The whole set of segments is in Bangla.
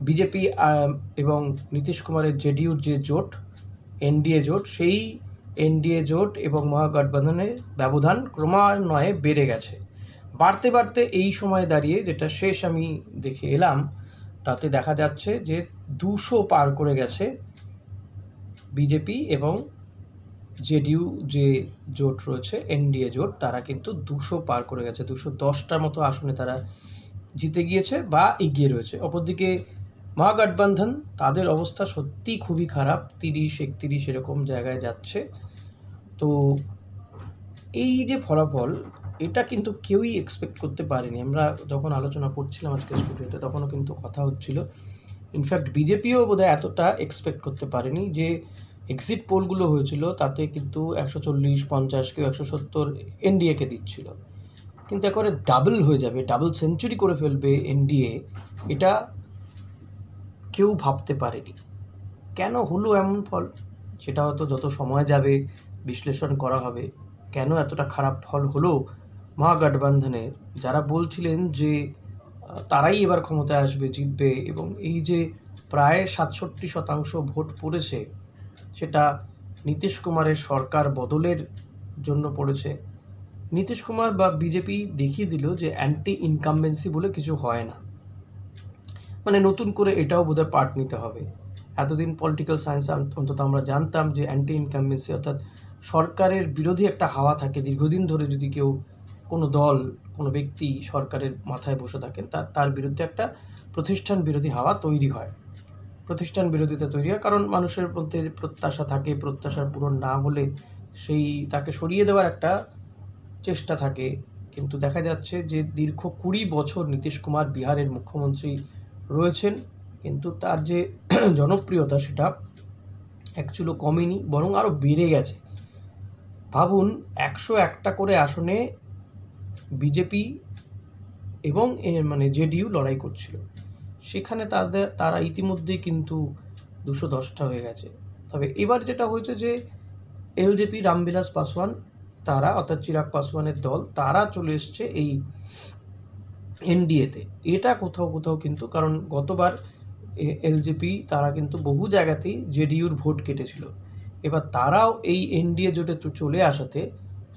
বিজেপি এবং নীতিশ কুমারের জেডিইউর যে জোট, এনডিএ জোট, সেই এনডিএ জোট এবং মহাগঠবন্ধনের ব্যবধান ক্রমান্বয়ে বেড়ে গেছে। বাড়তে বাড়তে এই সময় দাঁড়িয়ে যেটা শেষ আমি দেখে এলাম, তাতে দেখা যাচ্ছে যে 200 পার করে গেছে বিজেপি এবং জেডিইউ যে জোট রয়েছে, এনডিএ জোট, তারা কিন্তু 200 পার করে গেছে। 210টার মতো আসনে তারা জিতে গিয়েছে বা এগিয়ে রয়েছে। অপরদিকে মহাগঠবন্ধন, তাদের অবস্থা সত্যিই খুবই খারাপ, 30-31 এরকম জায়গায় যাচ্ছে। তো এই যে ফলাফল, এটা কিন্তু কেউই এক্সপেক্ট করতে পারেনি। আমরা যখন আলোচনা করছিলাম আজকে স্টুডিওতে, তখনও কিন্তু কথা হচ্ছিল। ইনফ্যাক্ট বিজেপিও বোধহয় এতটা এক্সপেক্ট করতে পারেনি। যে এক্সিট পোলগুলো হয়েছিল তাতে কিন্তু 140-50, কেউ 170 এনডিএকে দিচ্ছিল, কিন্তু একেবারে ডাবল হয়ে যাবে, ডাবল সেঞ্চুরি করে ফেলবে এনডিএ, এটা কেউ ভাবতে পারেনি। কেন হলো এমন ফল, সেটা হয়তো যত সময় যাবে বিশ্লেষণ করা হবে। কেন এতটা খারাপ ফল হলো মহাগঠবন্ধনের, যারা বলছিলেন যে তারাই এবার ক্ষমতায় আসবে, জিতবে, এবং এই যে প্রায় 67% ভোট পড়েছে, সেটা নীতিশ কুমারের সরকার বদলের জন্য পড়েছে। নীতিশ কুমার বা বিজেপি দেখিয়ে দিল যে অ্যান্টি ইনকামবেন্সি বলে কিছু হয় না। মানে নতুন করে এটাও বোধহয় পার্ট নিতে হবে। এতদিন পলিটিক্যাল সায়েন্স অন্তত আমরা জানতাম যে অ্যান্টি ইনকামবেন্সি অর্থাৎ সরকারের বিরোধী একটা হাওয়া থাকে দীর্ঘদিন ধরে। যদি কেউ, কোনো দল, কোনো ব্যক্তি সরকারের মাথায় বসে থাকেন, তার বিরুদ্ধে একটা প্রতিষ্ঠান বিরোধী হাওয়া তৈরি হয়। প্রতিষ্ঠান বিরোধিতা তৈরি হয় কারণ মানুষের মধ্যে যে প্রত্যাশা থাকে, প্রত্যাশার পূরণ না হলে সেই তাকে সরিয়ে দেওয়ার একটা চেষ্টা থাকে। কিন্তু দেখা যাচ্ছে যে দীর্ঘ 20 বছর নীতিশ কুমার বিহারের মুখ্যমন্ত্রী রয়েছেন, কিন্তু তার যে জনপ্রিয়তা, সেটা অ্যাকচুয়ালি কমেনি, বরং আরও বেড়ে গেছে। ভাবুন, 101টা করে আসনে বিজেপি এবং মানে জেডিইউ লড়াই করছিল, সেখানে তারা ইতিমধ্যেই কিন্তু 210টা হয়ে গেছে। তবে এবার যেটা হয়েছে যে এলজেপি, রামবিলাস পাসওয়ান, তারা অর্থাৎ চিরাগ পাসওয়ানের দল, তারা চলে এসছে এই এনডিএতে। এটা কোথাও কোথাও কিন্তু, কারণ গতবার এলজেপি তারা কিন্তু বহু জায়গাতেই জেডিইউর ভোট কেটেছিল, এবার তারাও এই এনডিএ জোটে চলে আসাতে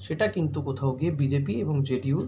সেটা কিন্তু কোথাও গিয়ে বিজেপি এবং জেডিইউর